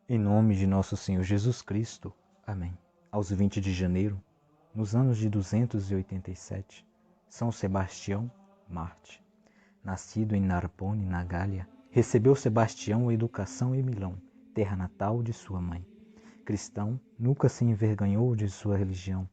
Em nome de nosso Senhor Jesus Cristo. Amém. Aos 20 de janeiro, nos anos de 287, São Sebastião, Marte. Nascido em Narbonne, na Gália, recebeu Sebastião a educação em Milão, terra natal de sua mãe. Cristão, nunca se envergonhou de sua religião.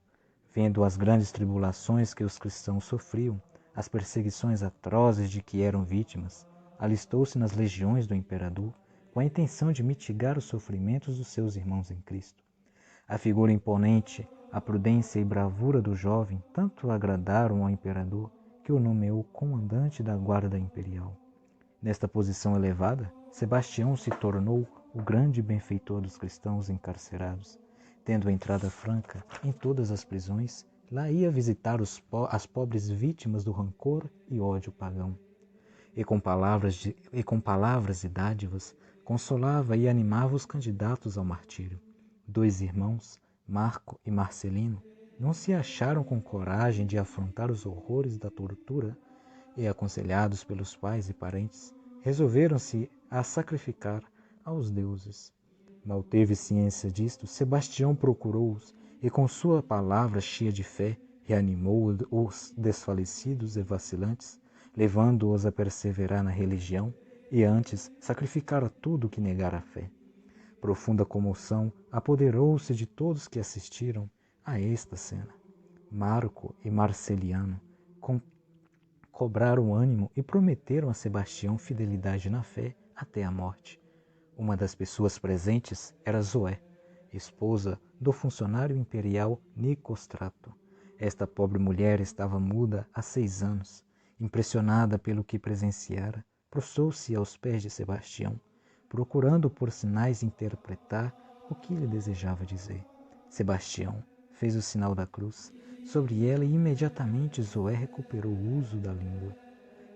Vendo as grandes tribulações que os cristãos sofriam, as perseguições atrozes de que eram vítimas, alistou-se nas legiões do imperador com a intenção de mitigar os sofrimentos dos seus irmãos em Cristo. A figura imponente, a prudência e bravura do jovem tanto agradaram ao imperador que o nomeou comandante da guarda imperial. Nesta posição elevada, Sebastião se tornou o grande benfeitor dos cristãos encarcerados. Tendo entrada franca em todas as prisões, lá ia visitar as pobres vítimas do rancor e ódio pagão. E com palavras e dádivas, consolava e animava os candidatos ao martírio. 2 irmãos, Marco e Marcelino, não se acharam com coragem de afrontar os horrores da tortura e, aconselhados pelos pais e parentes, resolveram-se a sacrificar aos deuses. Mal teve ciência disto, Sebastião procurou-os e, com sua palavra cheia de fé, reanimou os desfalecidos e vacilantes, levando-os a perseverar na religião e antes sacrificar a tudo que negara a fé. Profunda comoção apoderou-se de todos que assistiram a esta cena. Marco e Marceliano cobraram ânimo e prometeram a Sebastião fidelidade na fé até a morte. Uma das pessoas presentes era Zoé, esposa do funcionário imperial Nicostrato. Esta pobre mulher estava muda há 6 anos. Impressionada pelo que presenciara, prostrou-se aos pés de Sebastião, procurando por sinais interpretar o que lhe desejava dizer. Sebastião fez o sinal da cruz sobre ela e imediatamente Zoé recuperou o uso da língua.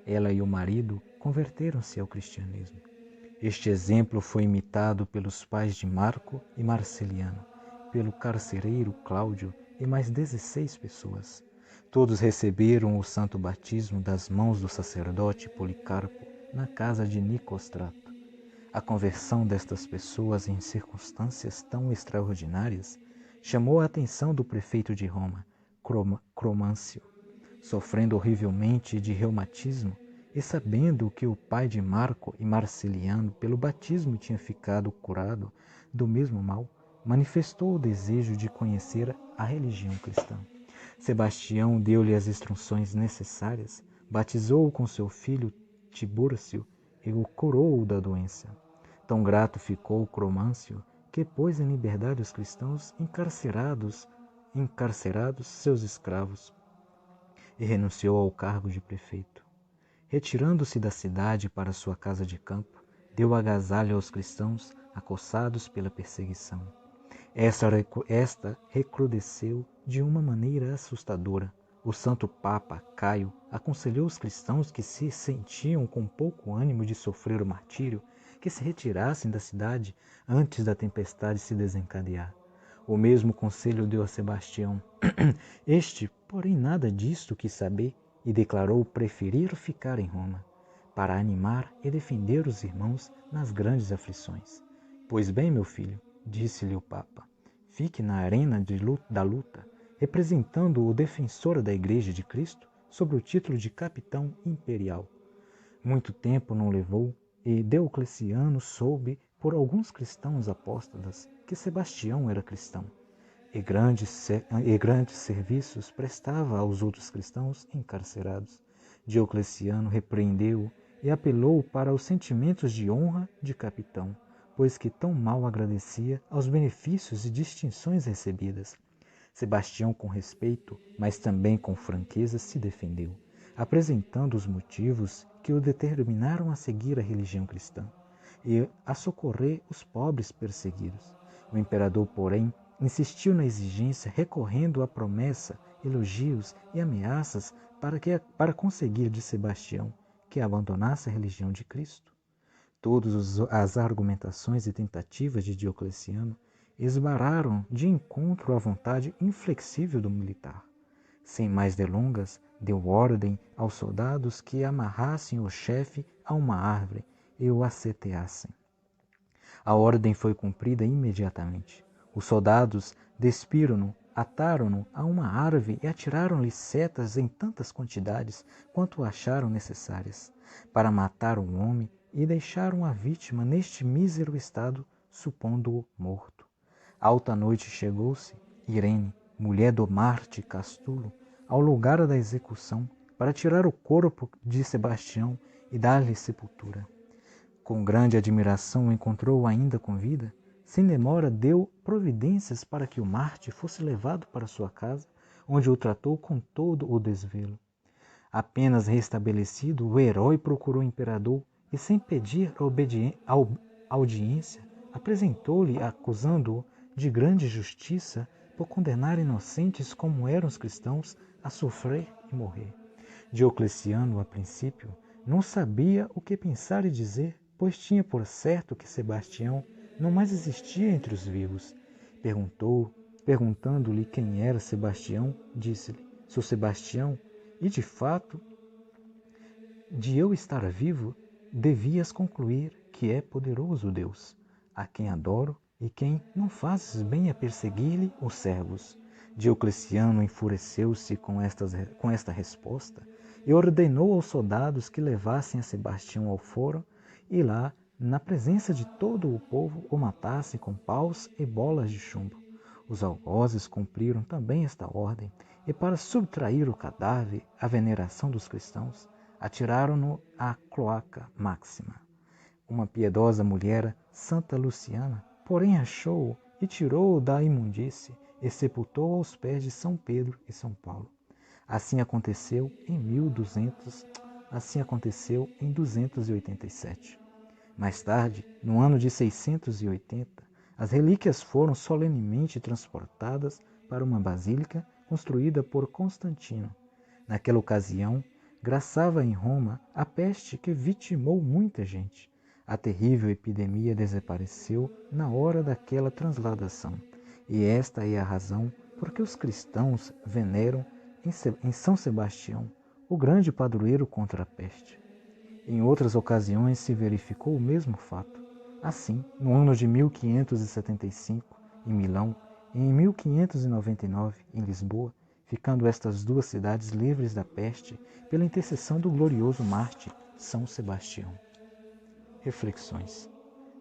Ela e o marido converteram-se ao cristianismo. Este exemplo foi imitado pelos pais de Marco e Marceliano, pelo carcereiro Cláudio e mais 16 pessoas. Todos receberam o santo batismo das mãos do sacerdote Policarpo na casa de Nicostrato. A conversão destas pessoas em circunstâncias tão extraordinárias chamou a atenção do prefeito de Roma, Cromâncio. Sofrendo horrivelmente de reumatismo, e sabendo que o pai de Marco e Marceliano pelo batismo tinha ficado curado do mesmo mal, manifestou o desejo de conhecer a religião cristã. Sebastião deu-lhe as instruções necessárias, batizou-o com seu filho Tibúrcio e o curou da doença. Tão grato ficou Cromâncio que pôs em liberdade os cristãos encarcerados seus escravos e renunciou ao cargo de prefeito. Retirando-se da cidade para sua casa de campo, deu agasalho aos cristãos acossados pela perseguição. Esta recrudesceu de uma maneira assustadora. O santo Papa Caio aconselhou os cristãos que se sentiam com pouco ânimo de sofrer o martírio que se retirassem da cidade antes da tempestade se desencadear. O mesmo conselho deu a Sebastião. Este, porém, nada disto quis saber e declarou preferir ficar em Roma, para animar e defender os irmãos nas grandes aflições. Pois bem, meu filho, disse-lhe o Papa, fique na arena da luta, representando o defensor da Igreja de Cristo sob o título de capitão imperial. Muito tempo não levou e Diocleciano soube por alguns cristãos apóstatas que Sebastião era cristão e grandes serviços prestava aos outros cristãos encarcerados. Diocleciano repreendeu-o e apelou para os sentimentos de honra de capitão, pois que tão mal agradecia aos benefícios e distinções recebidas. Sebastião, com respeito, mas também com franqueza, se defendeu, apresentando os motivos que o determinaram a seguir a religião cristã e a socorrer os pobres perseguidos. O imperador, porém, insistiu na exigência, recorrendo à promessa, elogios e ameaças para conseguir de Sebastião que abandonasse a religião de Cristo. Todas as argumentações e tentativas de Diocleciano esbararam de encontro à vontade inflexível do militar. Sem mais delongas, deu ordem aos soldados que amarrassem o chefe a uma árvore e o asseteassem. A ordem foi cumprida imediatamente. Os soldados despiram-no, ataram-no a uma árvore e atiraram-lhe setas em tantas quantidades quanto acharam necessárias, para matar um homem e deixaram a vítima neste mísero estado, supondo-o morto. Alta noite chegou-se Irene, mulher do Marte Castulo, ao lugar da execução, para tirar o corpo de Sebastião e dar-lhe sepultura. Com grande admiração o encontrou ainda com vida. Sem demora deu providências para que o Marte fosse levado para sua casa, onde o tratou com todo o desvelo. Apenas restabelecido, o herói procurou o imperador e, sem pedir audiência, apresentou-lhe, acusando-o de grande justiça por condenar inocentes como eram os cristãos a sofrer e morrer. Diocleciano, a princípio, não sabia o que pensar e dizer, pois tinha por certo que Sebastião não mais existia entre os vivos. Perguntando-lhe quem era Sebastião, disse-lhe: sou Sebastião, e de fato, de eu estar vivo, devias concluir que é poderoso Deus, a quem adoro e quem não fazes bem a perseguir-lhe os servos. Diocleciano enfureceu-se com esta resposta e ordenou aos soldados que levassem a Sebastião ao foro e lá, na presença de todo o povo, o matassem com paus e bolas de chumbo. Os algozes cumpriram também esta ordem e, para subtrair o cadáver à veneração dos cristãos, atiraram-no à cloaca máxima. Uma piedosa mulher, Santa Luciana, porém achou-o e tirou-o da imundície e sepultou aos pés de São Pedro e São Paulo. Assim aconteceu em 287. Mais tarde, no ano de 680, as relíquias foram solenemente transportadas para uma basílica construída por Constantino. Naquela ocasião, graçava em Roma a peste que vitimou muita gente. A terrível epidemia desapareceu na hora daquela transladação, e esta é a razão por que os cristãos veneram em São Sebastião o grande padroeiro contra a peste. Em outras ocasiões se verificou o mesmo fato. Assim, no ano de 1575, em Milão, e em 1599, em Lisboa, ficando estas duas cidades livres da peste pela intercessão do glorioso Marte São Sebastião. Reflexões.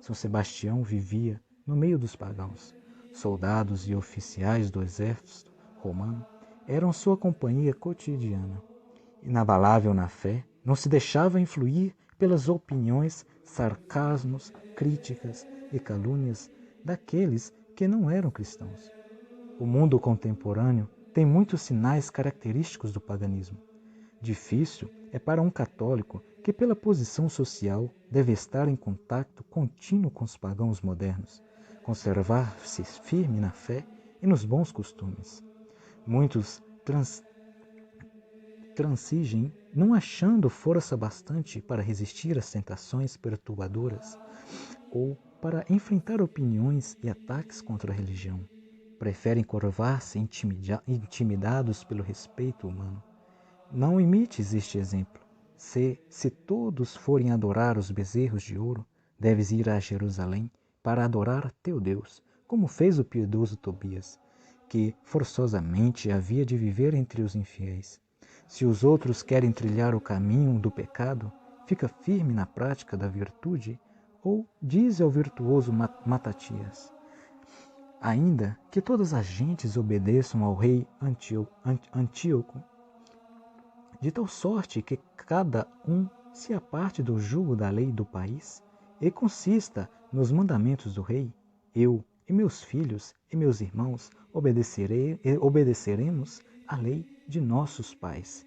São Sebastião vivia no meio dos pagãos. Soldados e oficiais do exército romano eram sua companhia cotidiana. Inabalável na fé, não se deixava influir pelas opiniões, sarcasmos, críticas e calúnias daqueles que não eram cristãos. O mundo contemporâneo tem muitos sinais característicos do paganismo. Difícil é para um católico que, pela posição social, deve estar em contato contínuo com os pagãos modernos, conservar-se firme na fé e nos bons costumes. Muitos transigem, não achando força bastante para resistir às tentações perturbadoras ou para enfrentar opiniões e ataques contra a religião. Preferem curvar-se intimidados pelo respeito humano. Não imites este exemplo. Se todos forem adorar os bezerros de ouro, deves ir a Jerusalém para adorar teu Deus, como fez o piedoso Tobias, que forçosamente havia de viver entre os infiéis. Se os outros querem trilhar o caminho do pecado, fica firme na prática da virtude, ou dize ao virtuoso Matatias: ainda que todas as gentes obedeçam ao rei Antíoco, de tal sorte que cada um se aparte do jugo da lei do país e consista nos mandamentos do rei, eu e meus filhos e meus irmãos obedeceremos à lei de nossos pais.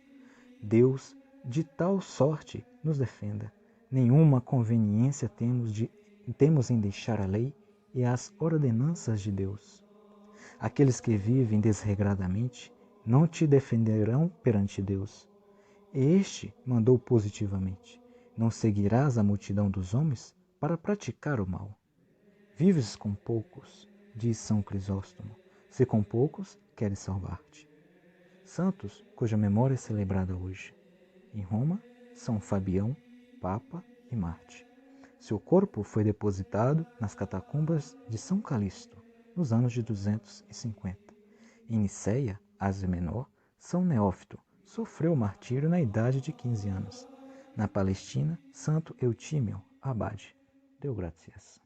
Deus de tal sorte nos defenda. Nenhuma conveniência temos em deixar a lei e as ordenanças de Deus. Aqueles que vivem desregradamente não te defenderão perante Deus. Este mandou positivamente: não seguirás a multidão dos homens para praticar o mal. Vives com poucos, diz São Crisóstomo, se com poucos queres salvar-te. Santos cuja memória é celebrada hoje. Em Roma, São Fabião, Papa e Marte. Seu corpo foi depositado nas catacumbas de São Calixto, nos anos de 250. Em Niceia, Ásia Menor, São Neófito sofreu martírio na idade de 15 anos. Na Palestina, Santo Eutímio, abade. Deu graças.